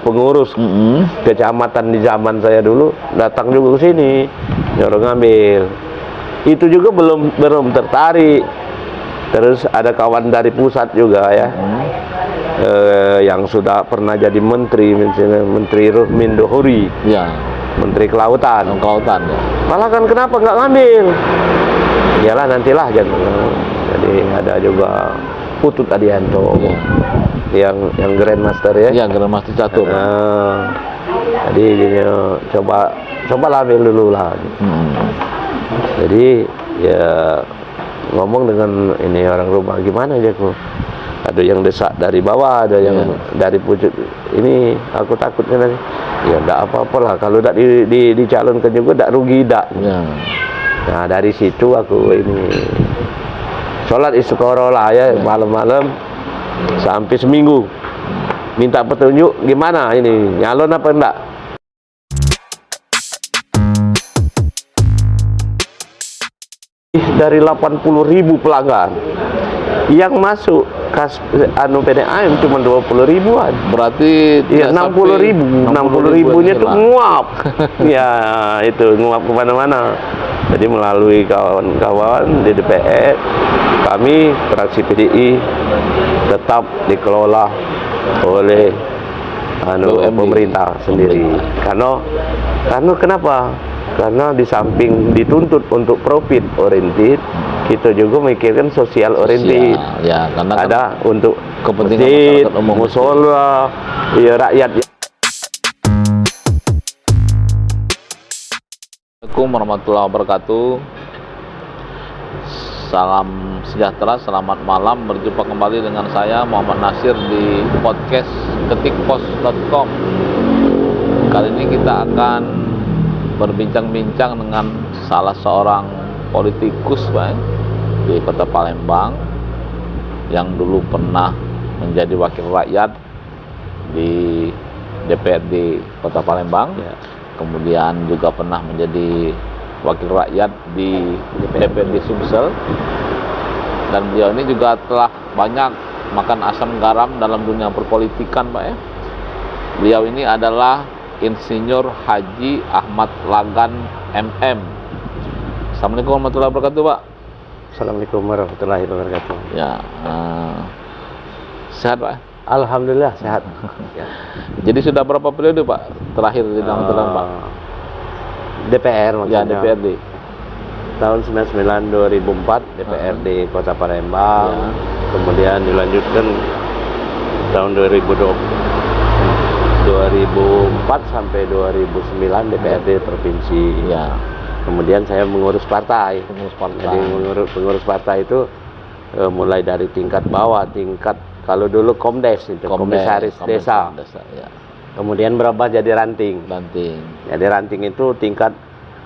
pengurus kecamatan di zaman saya dulu datang juga ke sini nyuruh ngambil. Itu juga belum tertarik. Terus ada kawan dari pusat juga ya, yang sudah pernah jadi menteri, misalnya Menteri Mindohuri, ya, Menteri Kelautan. Kelautan ya. Malah kan kenapa nggak ngambil? Iyalah nantilah gitu. Jadi ada juga Putut Adianto, yang Grandmaster ya. Iya, Grandmaster catur. Jadi coba ambil dulu lah. Jadi ya ngomong dengan ini orang rumah gimana aja kok. Ada yang desak dari bawah, ada yang dari pucuk. Ini aku takutnya nanti. Ya enggak apa-apalah kalau enggak dicalonkan juga enggak rugi enggak. Nah, dari situ aku ini sholat istiqoroh lah ya, malam-malam sampai seminggu. Minta petunjuk gimana ini, nyalon apa enggak? Dari 80.000 pelanggan yang masuk PDAM cuma 20.000-an. Berarti ya 60.000 nya tuh nguap. Ya itu nguap kemana-mana. Jadi melalui kawan-kawan di DPR, kami fraksi PDI tetap dikelola oleh pemerintah sendiri. Karena kenapa? Karena di samping dituntut untuk profit oriented, kita juga memikirkan sosial oriented. Ya, karena ada kan untuk kepentingan masjid, masyarakat umum, musola, ya rakyat. Assalamualaikum warahmatullahi wabarakatuh. Salam sejahtera, selamat malam. Berjumpa kembali dengan saya Muhammad Nasir di podcast ketikpos.com. Kali ini kita akan berbincang-bincang dengan salah seorang politikus di Kota Palembang yang dulu pernah menjadi wakil rakyat di DPRD Kota Palembang, kemudian juga pernah menjadi wakil rakyat di DPRD Sumsel, dan beliau ini juga telah banyak makan asam garam dalam dunia perpolitikan, Pak ya. Beliau ini adalah Insinyur Haji Ahmad Lagan MM. Assalamualaikum warahmatullahi wabarakatuh, Pak. Assalamualaikum warahmatullahi wabarakatuh. Ya, sehat, Pak? Alhamdulillah sehat. Ya. Jadi sudah berapa periode, Pak, terakhir di dalam Pak? DPR maksudnya. Ya, DPRD. Tahun 99-2004 DPRD Kota Palembang. Kemudian dilanjutkan tahun 2004 sampai 2009 DPRD provinsi. Ya. Kemudian saya mengurus partai. Jadi pengurus partai itu mulai dari tingkat bawah, tingkat kalau dulu Komdes itu, Komisaris Desa. Ya. Kemudian berubah jadi ranting. Jadi ranting itu tingkat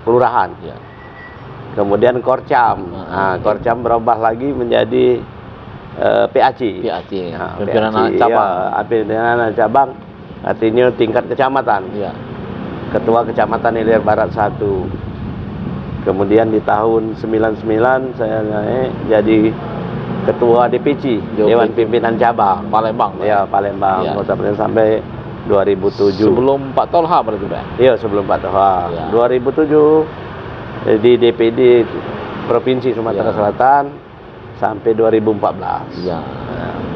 kelurahan. Ya. Kemudian Korcam. Korcam berubah lagi menjadi PAC. Pimpinan cabang. Pimpinan cabang. Artinya tingkat kecamatan. Ya. Ketua Kecamatan Ilir Barat 1. Kemudian di tahun 99 saya naik jadi Ketua DPC, Dewan Pimpinan Cabang Palembang. Ya, Palembang. Kota Palembang sampai 2007. Sebelum Pak Tolha berarti, Pak? Iya, sebelum Pak Tolha. 2007 di DPD Provinsi Sumatera Selatan sampai 2014. Ya.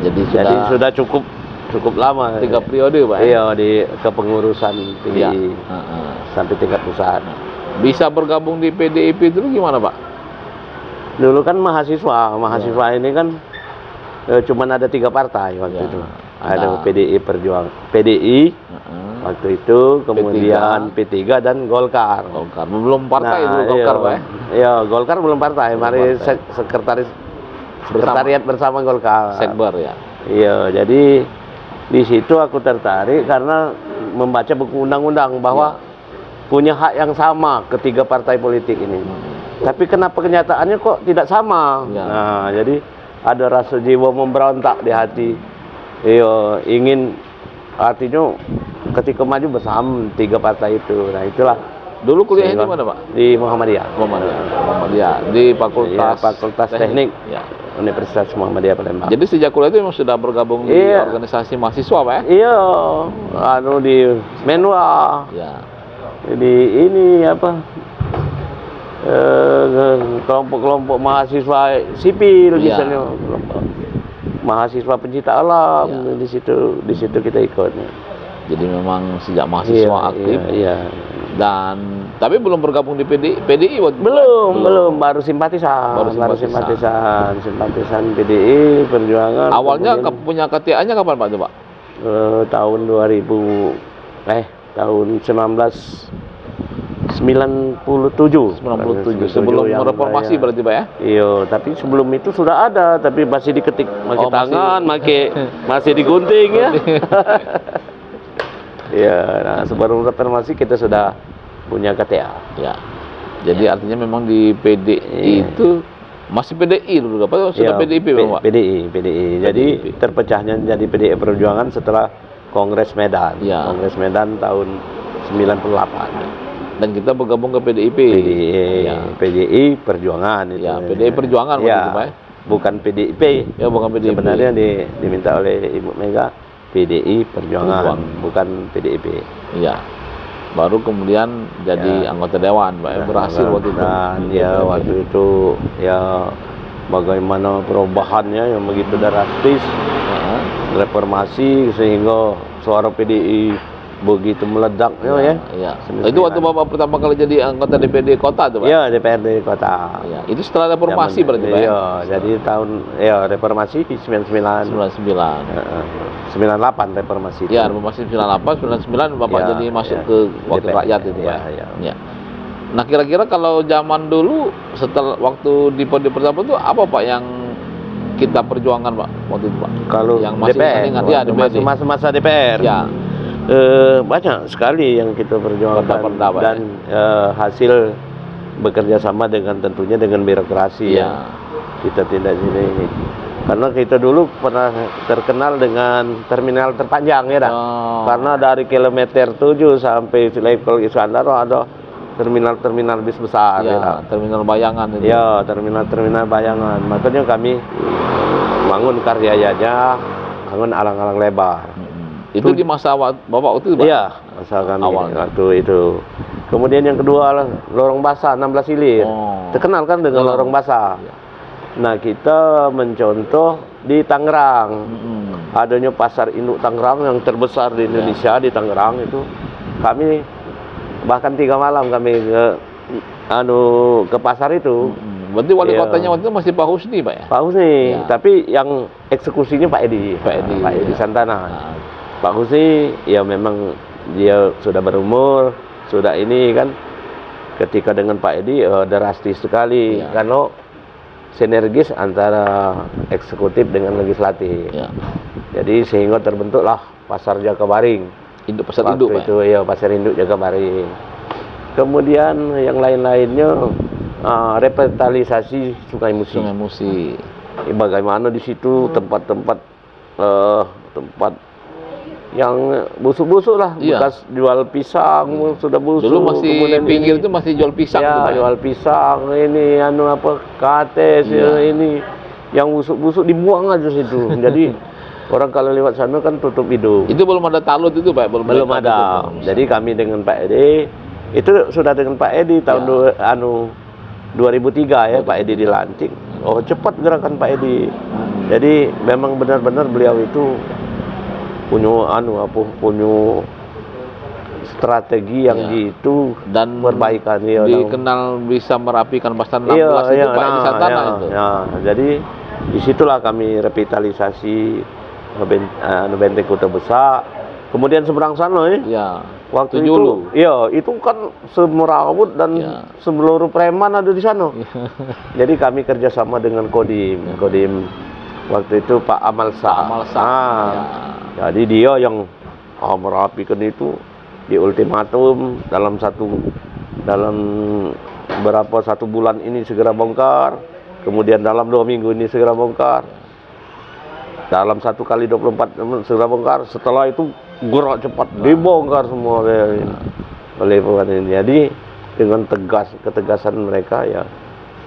Jadi sudah cukup lama. 3 periode, Pak. Iya, di kepengurusan PDI sampai tingkat pusat. Bisa bergabung di PDIP itu gimana, Pak? Dulu kan mahasiswa ini kan cuman ada 3 partai waktu itu. Ada PDI waktu itu, kemudian P3 dan Golkar. Belum partai dulu Golkar, Pak. Iya, Golkar belum partai. Mari sekretariat bersama Golkar. Sekber ya. Iya, jadi di situ aku tertarik karena membaca buku undang-undang bahwa punya hak yang sama ketiga partai politik ini. Tapi kenapa kenyataannya kok tidak sama? Nah, jadi ada rasa jiwa memberontak di hati. Iya, ingin artinya ketika maju bersama 3 partai itu. Nah, itulah. Dulu kuliahnya di mana, Pak? Di Muhammadiyah. Di Fakultas Teknik. Universitas Muhammadiyah Palembang. Jadi sejak kuliah itu memang sudah bergabung di organisasi mahasiswa Pak ya? Iya, di Menwa. Ya. Jadi ini apa? Kelompok-kelompok mahasiswa sipil misalnya, kelompok mahasiswa pencinta alam, di situ kita ikut. Jadi memang sejak mahasiswa aktif. Iya. Dan tapi belum bergabung di PDI waktu belum, baru simpatisan PDI Perjuangan. Awalnya punya KTA-nya kapan Pak itu Pak? Tahun 1997 sebelum reformasi berarti Pak ya? Iya, tapi sebelum itu sudah ada, tapi masih diketik pakai tangan, masih digunting ya. Ya, nah sebelum reformasi kita sudah punya KTA. Ya. Jadi artinya memang di PDI itu masih PDI dulu apa sudah PDIP Pak? PDI. Jadi terpecahnya jadi PDI Perjuangan setelah Kongres Medan. Kongres Medan tahun 98. Dan kita bergabung ke PDIP. PDI Perjuangan itu. Ya, PDI Perjuangan waktu itu Pak. Bukan PDIP. Ya, bukan PDIP. Sebenarnya diminta oleh Ibu Mega PDI Perjuangan, bukan PDIP. Iya. Baru kemudian jadi anggota dewan, Pak. Berhasil waktu itu. Dan waktu itu bagaimana perubahannya yang begitu drastis, reformasi sehingga suara PDI begitu meledak Iya. Itu waktu Bapak pertama kali jadi anggota DPD kota tuh Pak? Iya, DPRD kota. Ya, itu setelah reformasi berarti Pak? Iya, jadi tahun reformasi 99 98 reformasi. Iya, reformasi 98, 99 Bapak jadi masuk ke wakil rakyat itu Pak. Iya. Nah, kira-kira kalau zaman dulu setelah waktu di periode pertama itu apa Pak yang kita perjuangkan Pak waktu itu Pak? Kalau yang masih DPR, masa DPR. Ya. Banyak sekali yang kita perjuangkan dan hasil bekerja sama tentunya dengan birokrasi kita tidak ini karena kita dulu pernah terkenal dengan terminal terpanjang karena dari kilometer 7 sampai level Iskandar ada terminal bis besar terminal bayangan itu. Terminal bayangan, makanya kami bangun Karyayanya, bangun alang-alang lebar. Itu di masa Bapak waktu itu Pak? Iya, masa kami waktu itu. Kemudian yang kedua lorong basah 16 hilir. Terkenal kan dengan lorong basah. Nah, kita mencontoh di Tangerang. Adanya pasar induk Tangerang yang terbesar di Indonesia di Tangerang itu. Kami bahkan 3 malam kami ke pasar itu. Berarti wali kotanya waktu itu masih Pak Husni Pak ya? Pak Husni, tapi yang eksekusinya Pak Edi Santana. Pak Husni memang dia sudah berumur, sudah ini kan, ketika dengan Pak Edi drastis sekali karena sinergis antara eksekutif dengan legislatif. Jadi sehingga terbentuklah Pasar Jakabaring. Pasar induk Pak. Itu Pasar Induk Jakabaring. Kemudian yang lain-lainnya revitalisasi Sungai Musi. Bagaimana di situ tempat-tempat yang busuk-busuk lah, bekas jual pisang sudah busuk. Dulu masih pinggir itu masih jual pisang. Jual pisang ini kates ini yang busuk-busuk dibuang aja situ. Jadi orang kalau lewat sana kan tutup hidung. Itu belum ada talut itu Pak? Belum ada. Jadi kami dengan Pak Edi itu sudah dengan Pak Edi tahun 2003 Pak Edi dilantik. Cepat gerakan Pak Edi. Jadi memang benar-benar beliau itu punya strategi yang gitu dan perbaikan dikenal bisa merapikan pasar 16 itu Pak Edi Santana itu. Jadi disitulah kami revitalisasi Benteng Kota Besar. Kemudian seberang sana waktu itu itu kan semerawut dan seluruh preman ada di sana. Jadi kami kerjasama dengan Kodim waktu itu Pak Amal Sah. Jadi dia yang merapikan itu di ultimatum dalam 1 bulan ini segera bongkar, kemudian dalam 2 minggu ini segera bongkar, dalam 1 kali 24 segera bongkar, setelah itu gerak cepat dibongkar semua oleh ini. Jadi dengan ketegasan mereka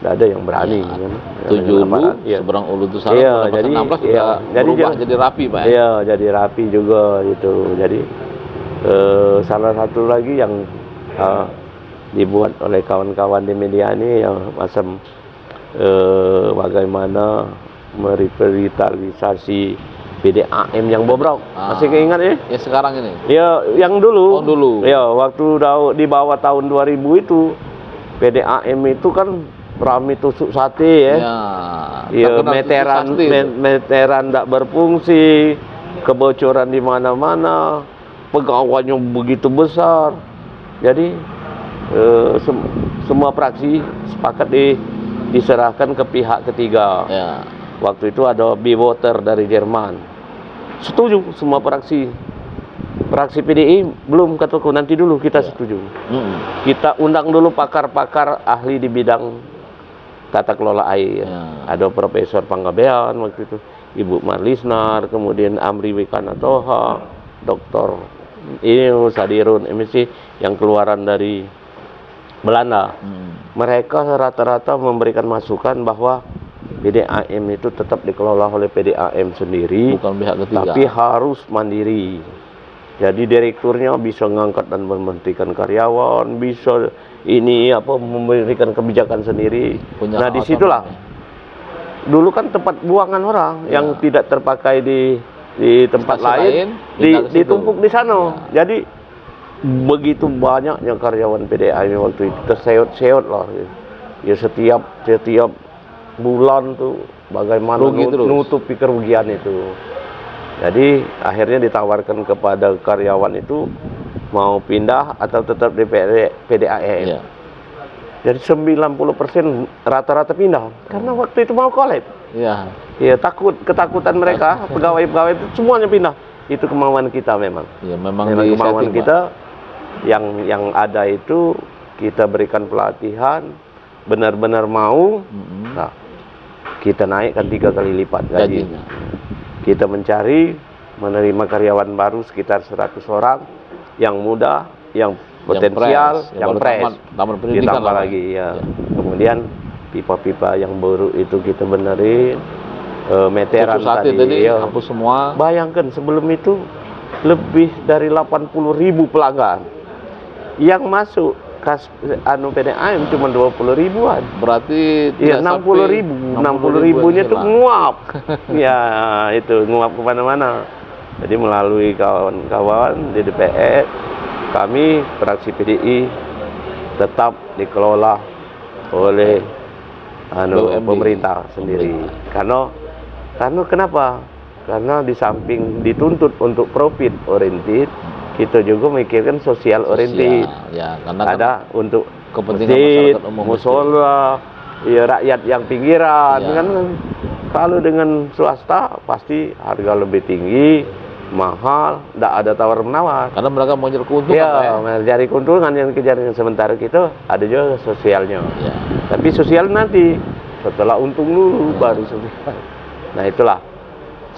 tidak ada yang berani. Ya. Kan? Tujuh Hulu, seberang Ulu itu salah. Iya, jadi 16 sudah berubah jadi rapi, Pak. Iya, jadi rapi juga gitu. Jadi salah satu lagi yang dibuat oleh kawan-kawan di media ini yang macam bagaimana merevitalisasi PDAM yang bobrok. Masih keingat ya? Ya sekarang ini. Ya, yang dulu. Oh, dulu. Ya, waktu di bawah tahun 2000 itu PDAM itu kan rame tusuk sate ya. Ya, meteran tidak berfungsi, kebocoran di mana-mana, pegawainya begitu besar. Jadi semua fraksi sepakat diserahkan ke pihak ketiga. Ya. Waktu itu ada B-Water dari Jerman. Setuju semua fraksi. Fraksi PDI belum, kataku nanti dulu kita setuju. Kita undang dulu pakar-pakar ahli di bidang tata kelola air. Ada Profesor Panggabean waktu itu, Ibu Marlisnar, kemudian Amri Wikanatoha, Dr. Sadirun MSc yang keluaran dari Belanda. Mereka rata-rata memberikan masukan bahwa PDAM itu tetap dikelola oleh PDAM sendiri, bukan pihak ketiga, tapi harus mandiri. Jadi direkturnya bisa mengangkat dan memberhentikan karyawan, bisa memberikan kebijakan sendiri. Nah, disitulah dulu kan tempat buangan orang yang tidak terpakai di tempat lain ditumpuk di sana. Jadi begitu banyaknya karyawan PDAM waktu itu terseot-seot lah. Ya setiap bulan tuh bagaimana nutupi kerugian itu. Jadi akhirnya ditawarkan kepada karyawan itu mau pindah atau tetap di PDAM. Jadi 90% rata-rata pindah karena waktu itu mau kolab. Ya, ketakutan mereka pegawai-pegawai itu semuanya pindah. Itu kemauan kita memang. Ya, memang kemauan kita yang ada itu kita berikan pelatihan, benar-benar mau. Nah, kita naikkan 3 kali lipat gajinya. Kita menerima karyawan baru sekitar 100 orang, yang muda, yang potensial, yang fresh, ditambah lagi ya. Kemudian pipa-pipa yang buruk itu kita benerin, meteran tadi hapus semua. Bayangkan sebelum itu lebih dari 80.000 pelanggan yang masuk PDAM cuma 20.000-an. Berarti ya 60.000 nya itu nguap. Ya itu nguap kemana-mana. Jadi melalui kawan-kawan di DPR, kami fraksi PDI tetap dikelola oleh pemerintah sendiri. Karena kenapa? Karena di samping dituntut untuk profit oriented, kita juga memikirkan sosial oriented. Ya, karena ada untuk kepentingan masjid, masyarakat umum, musola, ya rakyat yang pinggiran. Kan kalau dengan swasta pasti harga lebih tinggi, mahal, tidak ada tawar menawar. Karena mereka mau mencari keuntungan. Mencari keuntungan yang kejar. Sementara kita ada juga sosialnya. Tapi sosial nanti setelah untung dulu baru sosial. Nah itulah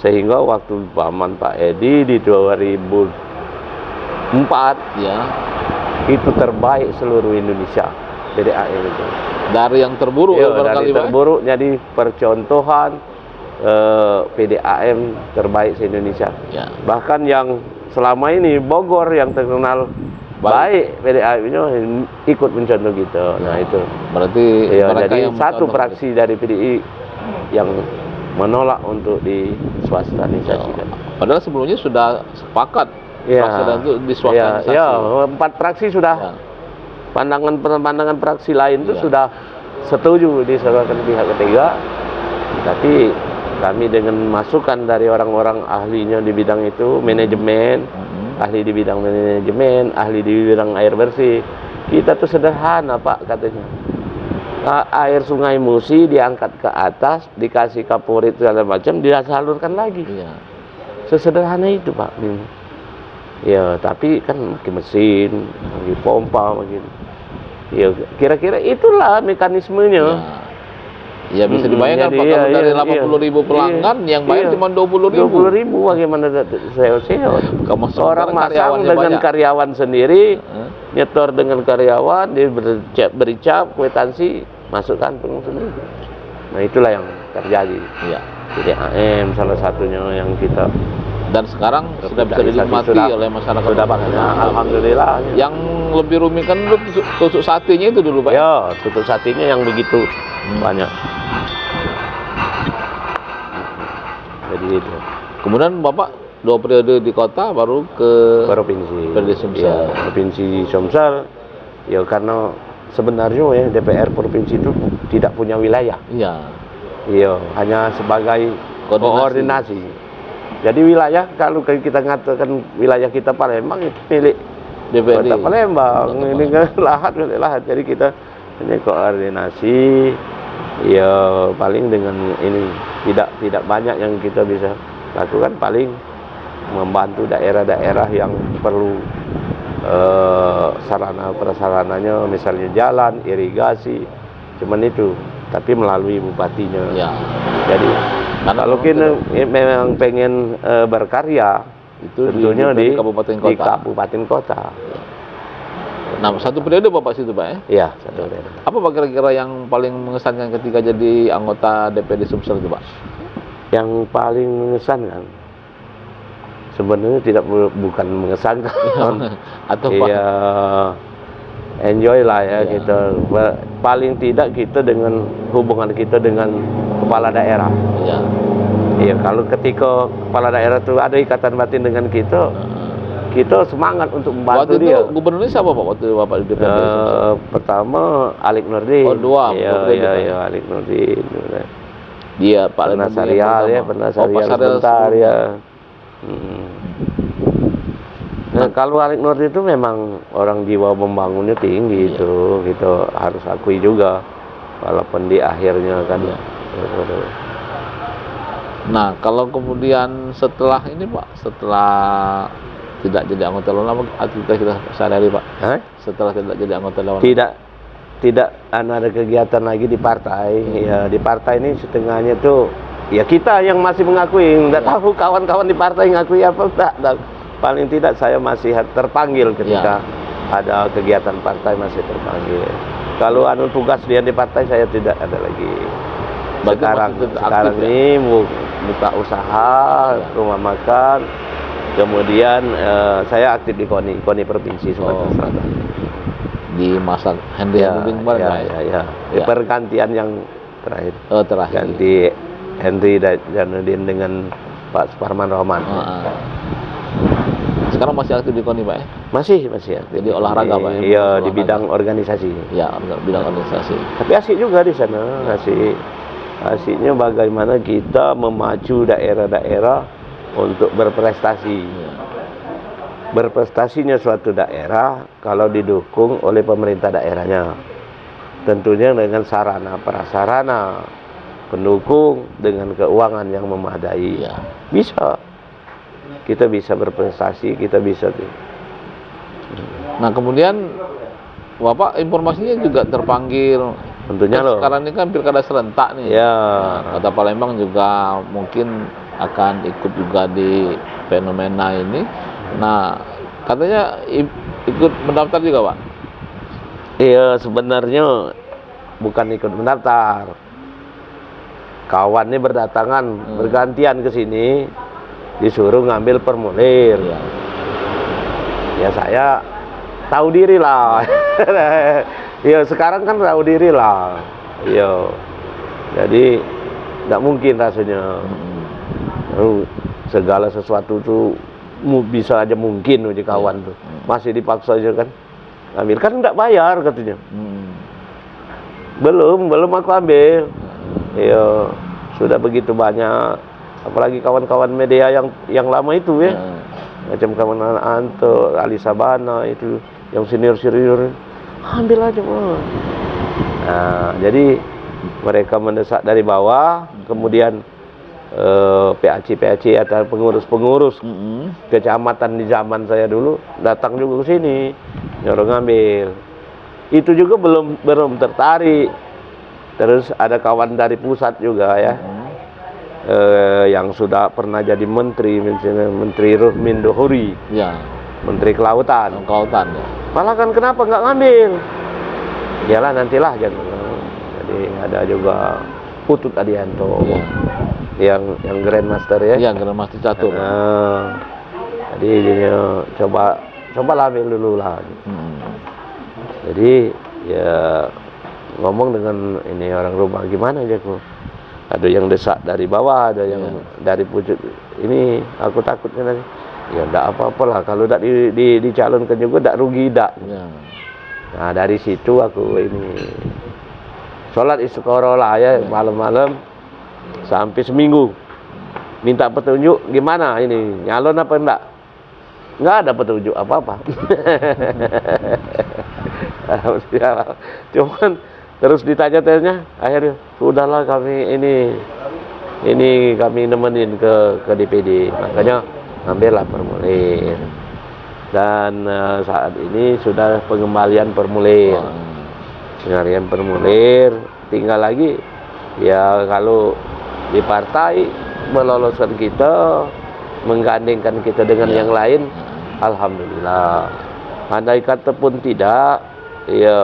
sehingga waktu zaman Pak Edi di 2004 itu terbaik seluruh Indonesia PDAM itu. Dari yang terburuk dari terburuk jadi percontohan PDAM terbaik se-Indonesia. Bahkan yang selama ini Bogor yang terkenal baik PDAM-nya ikut mencontoh gitu. Nah itu berarti jadi satu fraksi dari PDI yang menolak untuk diswastanisasikan. Padahal sebelumnya sudah sepakat untuk diswastanisasi. 4 fraksi sudah. Pandangan fraksi lain itu sudah setuju diserahkan pihak ketiga. Tapi kami dengan masukan dari orang-orang ahlinya di bidang itu, manajemen, ahli di bidang manajemen, ahli di bidang air bersih. Kita tuh sederhana Pak katanya. Air sungai Musi diangkat ke atas, dikasih kaporit segala macam, disalurkan lagi. Sesederhana itu Pak. Ya, tapi kan pakai mesin, pakai pompa, begitu. Ya, kira-kira itulah mekanismenya. Ya bisa dibayangkan Pak, kalau dari 80.000 pelanggan yang bayar cuma 20.000. 20.000 bagaimana sewa-sewa? Orang masang dengan karyawan sendiri, nyetor dengan karyawan, dia beri cap, kwitansi, masuk kantung sendiri. Nah itulah yang terjadi. Iya. Jadi AM salah satunya yang kita, dan sekarang sudah bisa dinikmati oleh masyarakat. Sudah banget. Nah, alhamdulillah. Yang lebih rumit kan dulu tusuk satenya itu dulu Pak. Ya, tusuk satenya yang begitu banyak. Jadi itu. Kemudian Bapak 2 periode di kota baru ke provinsi. Sumsel. Ya, provinsi Sumsel. Ya karena sebenarnya ya DPR provinsi itu tidak punya wilayah. Iya. Iya, hanya sebagai koordinasi. Jadi wilayah, kalau kita mengatakan wilayah kita Palembang itu milik DPRD. Kota Palembang. Ini kan milik lahat. Jadi kita hanya koordinasi. Ya paling dengan ini tidak banyak yang kita bisa lakukan, paling membantu daerah-daerah yang perlu sarana prasarananya, misalnya jalan, irigasi, cuman itu. Tapi melalui bupatinya. Ya. Jadi kalau kita memang pengen berkarya, itu tentunya di kabupaten kota. Di kabupaten kota. Nah, 1 periode Bapak situ Pak ya? Iya, 1 periode. Apa Pak kira-kira yang paling mengesankan ketika jadi anggota DPD Sumsel itu Pak? Yang paling mengesankan sebenarnya bukan mengesankan. Atau Pak? Iya, enjoy lah ya, kita. Paling tidak kita dengan hubungan kita dengan kepala daerah. Iya. Iya, kalau ketika kepala daerah itu ada ikatan batin dengan kita, kita semangat untuk membantu dia. Waktu itu gubernurnya siapa Pak waktu Bapak di DPD? Pertama Alik Nurdin. Oh, 2. Iya, Alik Nurdin. Dia Pak pernah Syariah ya, pernah Syariah sebentar ya. Nah, kalau Alik Nurdin itu memang orang jiwa membangunnya tinggi itu, kita harus akui juga, walaupun di akhirnya kan. Nah, kalau kemudian setelah ini Pak, setelah tidak jadi anggota Dewan, apa aktivitas kita sehari-hari Pak? Setelah tidak jadi anggota Dewan? Tidak ada kegiatan lagi di partai. Ya, di partai ini setengahnya tuh ya kita yang masih mengakui, nggak tahu kawan-kawan di partai ngakui apa enggak. Paling tidak saya masih terpanggil ketika ada kegiatan partai, masih terpanggil. Kalau tugas dia di partai saya tidak ada lagi. Sekarang ini buka usaha, rumah makan. Kemudian saya aktif di KONI provinsi Sumatera Selatan. Di masa Henry kemarin Di pergantian yang terakhir. Ganti Henry Janudin dengan Pak Suparman Rohman. Sekarang masih aktif di KONI Pak ya? Masih aktif. Jadi olahraga Pak ya? Iya, di bidang organisasi. Ya, bidang organisasi. Tapi asik juga di sana, asiknya bagaimana kita memacu daerah-daerah untuk berprestasi. Berprestasinya suatu daerah kalau didukung oleh pemerintah daerahnya. Tentunya dengan sarana prasarana pendukung, dengan keuangan yang memadai. Bisa. Kita bisa berprestasi, kita bisa. Nah, kemudian Bapak informasinya juga terpanggil. Tentunya loh. Sekarang ini kan pilkada serentak nih. Ya. Nah, Kota Palembang juga mungkin akan ikut juga di fenomena ini. Nah, katanya ikut mendaftar juga Pak? Iya, sebenarnya bukan ikut mendaftar. Kawannya berdatangan, bergantian ke sini. Disuruh ngambil formulir. Ya saya tahu diri lah. Ya sekarang kan tahu diri lah. Ya. Jadi nggak mungkin rasanya. Segala sesuatu tuh bisa aja mungkin uji kawan tuh. Masih dipaksa aja kan. Ambil kan nggak bayar katanya. Belum aku ambil. Ya sudah begitu banyak. Apalagi kawan-kawan media yang lama itu ya, macam kawan Anto, Ali Sabana itu, yang senior, ambil aja Pak. Nah, jadi mereka mendesak dari bawah, kemudian PAC atau pengurus kecamatan di zaman saya dulu datang juga ke sini, nyuruh ngambil. Itu juga belum tertarik. Terus ada kawan dari pusat juga ya. Yang sudah pernah jadi menteri, misalnya Menteri Ruhmin Dohuri, Menteri Kelautan ya. Malah kan kenapa nggak ngambil? Iyalah nantilah jangan. Jadi ada juga Putut Adianto yang Grandmaster ya. Iya, Grandmaster catur. Jadi dia coba ambil dulu lah. Jadi ya ngomong dengan ini orang rumah gimana aja kok. Ada yang desak dari bawah, ada yang dari pucuk. Ini aku takutnya nanti. Ya enggak apa-apalah kalau enggak dicalonkan juga enggak rugi enggak. Nah, dari situ aku ini sholat istiqoroh lah ya malam-malam sampai seminggu. Minta petunjuk gimana ini, nyalon apa enggak? Enggak ada petunjuk apa-apa. Cuman terus ditanya-tanya, akhirnya sudahlah kami ini kami nemenin ke DPD. Makanya ambillah formulir. Dan saat ini sudah pengembalian formulir. Pengembalian formulir, tinggal lagi ya kalau di partai meloloskan kita, menggandengkan kita dengan yang lain, alhamdulillah. Andai kata pun tidak, ya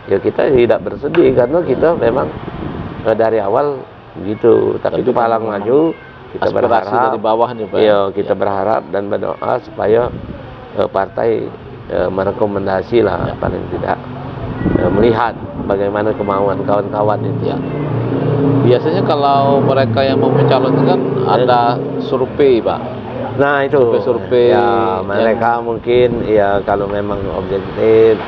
kita tidak bersedih karena kita memang dari awal gitu. Tapi itu palang maju, kita berharap dari bawah nih Pak. Iya, kita berharap dan berdoa supaya partai merekomendasi lah paling tidak melihat bagaimana kemauan kawan-kawan itu. Biasanya kalau mereka yang mau mencalonkan kan ada survei Pak. Nah itu survei ya mereka mungkin ya kalau memang objektif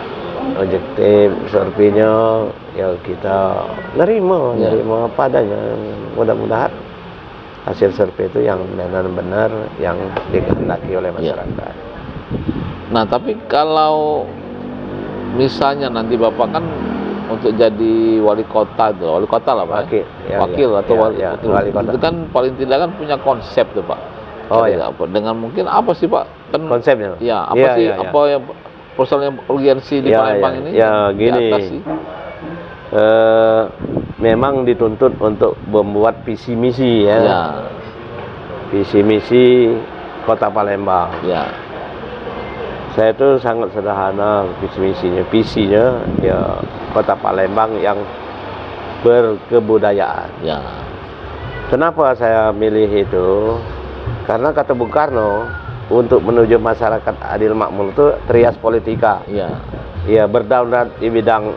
surveinya ya kita nerima apa adanya. Mudah-mudahan hasil survei itu yang benar-benar yang dikehendaki oleh masyarakat. Nah tapi kalau misalnya nanti Bapak kan untuk jadi wali kota lah Pak. Wakil atau wali kota. Itu kan paling tidak kan punya konsep tuh Pak. Dengan mungkin apa sih Pak? Kan konsepnya. Ya, apa sih apa yang persoalan urgensi di Palembang ini? Ya gini. Memang dituntut untuk membuat visi misi ya. Visi misi Kota Palembang. Saya itu sangat sederhana visinya ya Kota Palembang yang berkebudayaan. Kenapa saya milih itu? Karena kata Bung Karno, untuk menuju masyarakat adil makmur itu trias politika. Ya berdaulat di bidang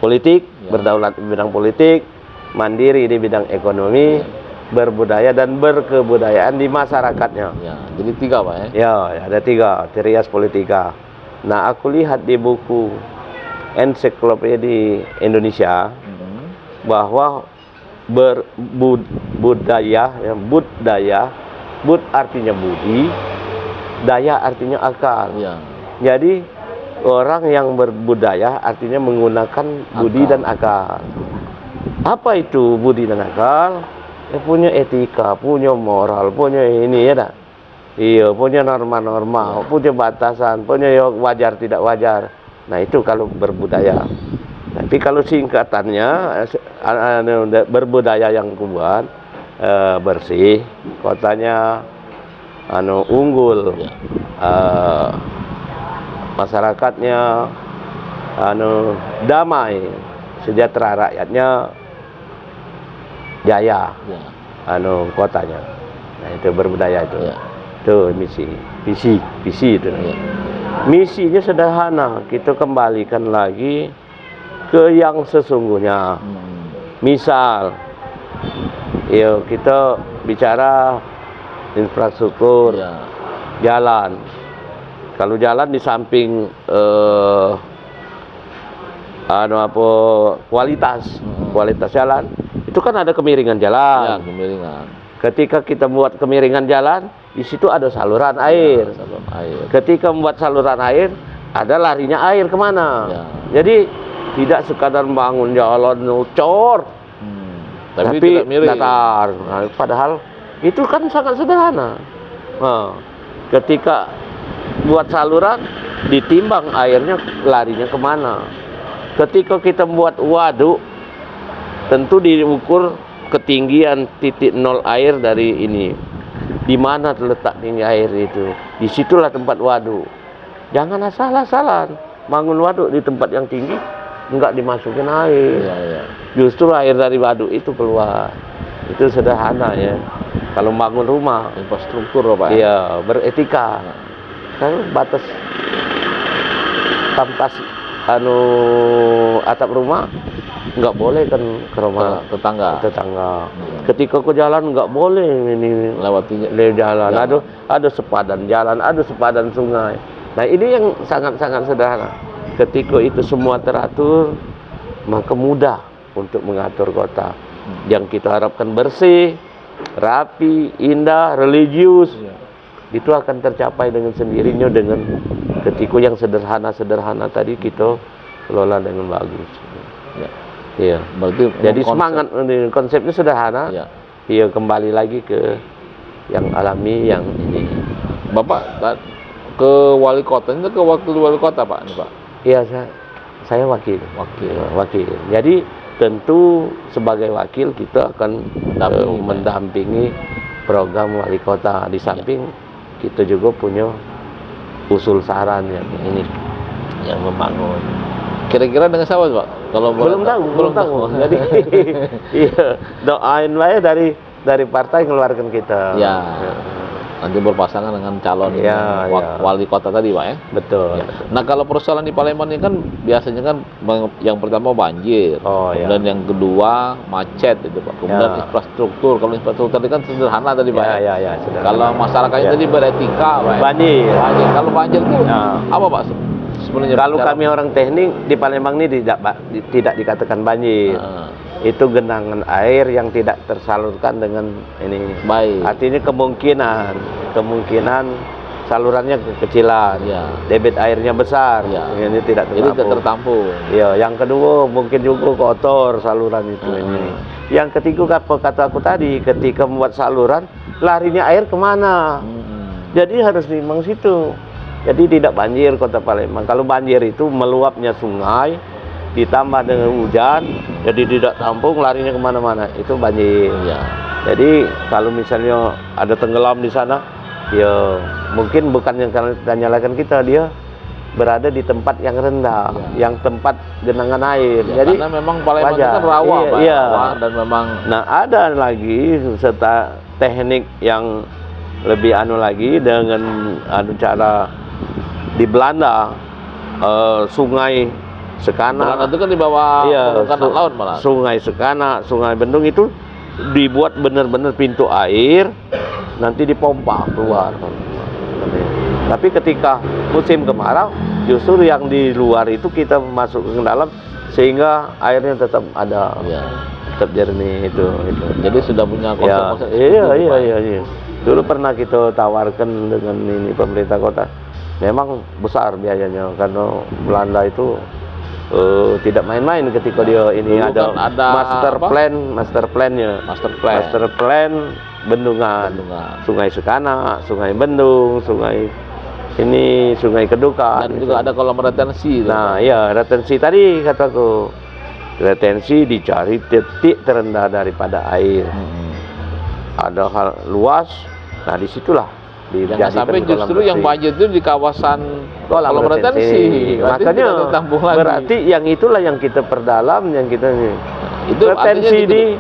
politik, berdaulat di bidang politik, mandiri di bidang ekonomi, berbudaya dan berkebudayaan di masyarakatnya. Jadi 3 Pak ya? Ya, ada 3 trias politika. Nah, aku lihat di buku Ensiklopedia Indonesia bahwa budaya, bud artinya budi, daya artinya akal. Jadi orang yang berbudaya artinya menggunakan budi dan akal. Apa itu budi dan akal? Ya, punya etika, punya moral, punya ini ya dah. Iya, punya norma-norma, punya batasan, punya wajar tidak wajar. Nah, itu kalau berbudaya. Tapi kalau singkatannya berbudaya yang kuat, bersih, kotanya unggul, masyarakatnya damai, sejahtera, rakyatnya jaya, kotanya. Nah, itu berbudaya itu. Itu visi itu. Misinya sederhana, kita kembalikan lagi ke yang sesungguhnya. Misal, kita bicara infrastruktur, jalan. Kalau jalan di samping kualitas jalan, itu kan ada kemiringan jalan. Ketika kita buat kemiringan jalan, di situ ada saluran air. Ketika membuat saluran air, ada larinya air kemana? Jadi tidak sekadar bangun jalan cor, tapi datar. Nah, padahal itu kan sangat sederhana. Nah, ketika buat saluran, ditimbang airnya larinya kemana. Ketika kita membuat waduk, tentu diukur ketinggian titik nol air dari ini. Di mana terletak tinggi air itu? Disitulah tempat waduk. Jangan asal-asalan bangun waduk di tempat yang tinggi, nggak dimasukin air. Iya, iya. Justru air dari waduk itu keluar. Itu sederhana ya. Kalau bangun rumah, Infrastruktur Pak. iya beretika. Kan batas tampas atap rumah nggak boleh kan ke rumah Tetangga. Ketika ke jalan nggak boleh ini Lewat jalan. Ada sepadan jalan, ada sepadan sungai. Nah ini yang sangat-sangat sederhana. Ketika itu semua teratur, maka mudah untuk mengatur kota. Yang kita harapkan bersih, rapi, indah, religius. Itu akan tercapai dengan sendirinya dengan ketika yang sederhana-sederhana tadi kita kelola dengan bagus. Ya. Iya. Berarti Jadi semangat konsepnya sederhana. Ya. Iya, kembali lagi ke yang alami yang ini. Bapak ke wali kota itu ke waktu wali kota Pak ini Pak. Iya, saya wakil. Wakil. Jadi tentu sebagai wakil kita akan mendampingi program wali kota. Di samping kita juga punya usul saran yang ini yang membangun. Kira-kira dengan siapa Pak? Kalau belum tahu. Jadi iya, doain lah ya dari partai mengeluarkan kita. Ya. Nanti berpasangan dengan calon wali kota tadi Pak ya. Betul. Ya. Nah kalau persoalan di Palembang ini kan biasanya kan yang pertama banjir, kemudian yang kedua macet itu Pak, kemudian infrastruktur. Kalau infrastruktur tadi kan sederhana tadi Pak ya. Kalau masyarakatnya tadi beretika Pak. Banjir. Kalau banjir itu apa Pak sebenarnya? Kalau kami orang teknik di Palembang ini tidak dikatakan banjir. Itu genangan air yang tidak tersalurkan dengan ini. Baik. Artinya kemungkinan salurannya kekecilan. Debit airnya besar. Ini tidak tertampung. Jadi tidak tertampung. Iya, yang kedua mungkin juga kotor saluran itu ini. Yang ketiga kata aku tadi, ketika membuat saluran, larinya air kemana? Jadi harus memang situ. Jadi tidak banjir kota Palembang. Kalau banjir itu meluapnya sungai, ditambah dengan hujan, jadi tidak tampung, larinya kemana-mana, itu banjir. Jadi kalau misalnya ada tenggelam di sana, ya mungkin bukan yang kita nyalakan kita, dia berada di tempat yang rendah, yang tempat genangan air. Jadi karena memang Palembang itu kan rawa, rawa dan memang. Nah ada lagi serta teknik yang lebih lagi dengan cara di Belanda, sungai Sekana. Belanda itu kan di bawah permukaan laut malah. Sungai Sekana, Sungai Bendung itu dibuat benar-benar pintu air, nanti dipompa keluar. Tapi ketika musim kemarau, justru yang di luar itu kita masuk ke dalam sehingga airnya tetap ada, tetap jernih itu. Jadi sudah punya konsep. Iya. Dulu pernah kita tawarkan dengan ini pemerintah kota. Memang besar biayanya karena Belanda itu tidak main-main ketika dia ini ada master plan bendungan. Sungai Sekana, Sungai Bendung, Sungai Kedukan. Dan juga ada kolam retensi. Nah, iya, retensi tadi kataku. Retensi dicari titik terendah daripada air. Ada hal luas. Nah, disitulah jangan sampai justru yang banjir itu di kawasan kolam retensi. Makanya berarti yang itulah yang kita perdalam, yang kita itu retensi di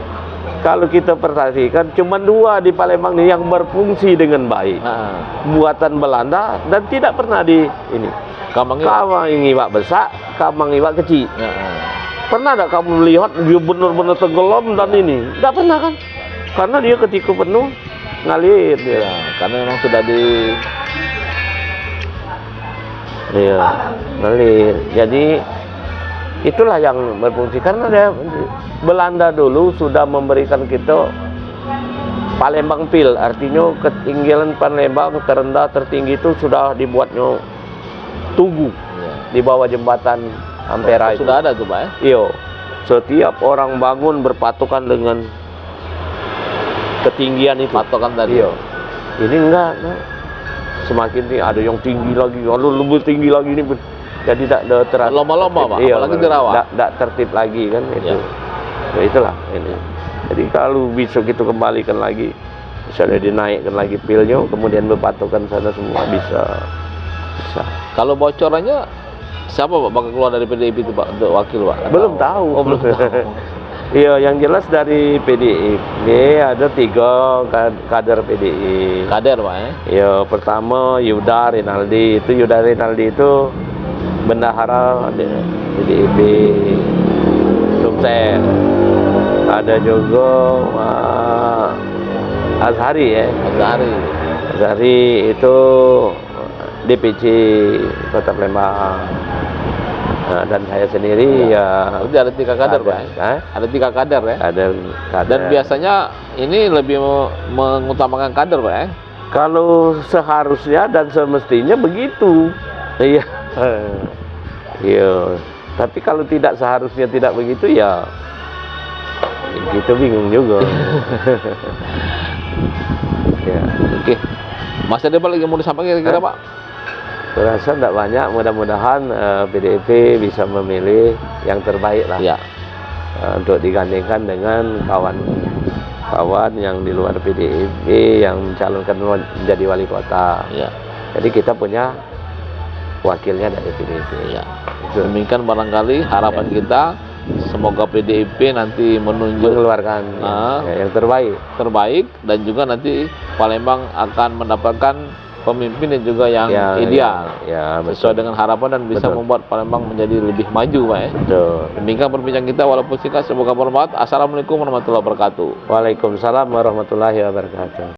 kalau kita perhatikan cuma 2 di Palembang ini yang berfungsi dengan baik. Buatan Belanda dan tidak pernah di ini. Kamang Iwak besar, Kamang Iwak kecil. Pernah enggak kamu melihat dia benar-benar tenggelam dan ini? Enggak pernah kan? Karena dia ketika penuh ngalir dia. Karena memang sudah ngalir. Jadi itulah yang berfungsi karena Belanda dulu sudah memberikan kita Palembang Pil, artinya ketinggian Palembang terendah tertinggi itu sudah dibuatnya tugu di bawah jembatan Ampera itu. Sudah ada tuh Pak ya? Iya. Setiap orang bangun berpatokan dengan ketinggian itu. Patokan tadi. Iya. Ini enggak. Semakin tinggi, ada yang tinggi lagi, lalu lebih tinggi lagi ini. Jadi tidak terlalu lomba-lomba Pak, iya, apalagi di rawa. Tidak tertib lagi kan itu. Ya, itulah ini. Jadi kalau besok itu kembalikan lagi, misalnya dinaikkan lagi pilnya, kemudian berpatokan sana semua bisa. Kalau bocorannya Siapa Pak bakal keluar dari PDIP itu Pak untuk wakil Pak? Belum tahu. Oh, belum tahu. Iya, yang jelas dari PDIP ada 3 kader PDI. Kader Pak ya? Ya, pertama Yuda Rinaldi. Yuda Rinaldi itu bendahara PDIP Sumsel. Ada juga Azhari ya. Azhari itu DPC Kota Palembang. Nah, dan saya sendiri ya. Berarti ada 3 kader Pak. Ada 3 kader ya. Ada kader. Dan biasanya ini lebih mengutamakan kader Pak ya. Kalau seharusnya dan semestinya begitu. Iya. Iya. Tapi kalau tidak seharusnya tidak begitu ya kita bingung juga. Ya. Oke. Mas ada apa lagi mau disampaikan kira-kira Pak? Berasa tidak banyak, mudah-mudahan PDIP bisa memilih yang terbaik lah Ya. Untuk digandingkan dengan kawan-kawan yang di luar PDIP yang mencalonkan menjadi wali kota. Ya. Jadi kita punya wakilnya dari PDIP. Ya. Demikian barangkali harapan kita, semoga PDIP nanti mengeluarkan yang terbaik dan juga nanti Palembang akan mendapatkan pemimpin dan juga yang ideal sesuai dengan harapan dan bisa membuat Palembang menjadi lebih maju Pak ya. Betul. Demikian perbincangan kita walaupun singkat, semoga bermanfaat. Assalamualaikum warahmatullahi wabarakatuh. Waalaikumsalam warahmatullahi wabarakatuh.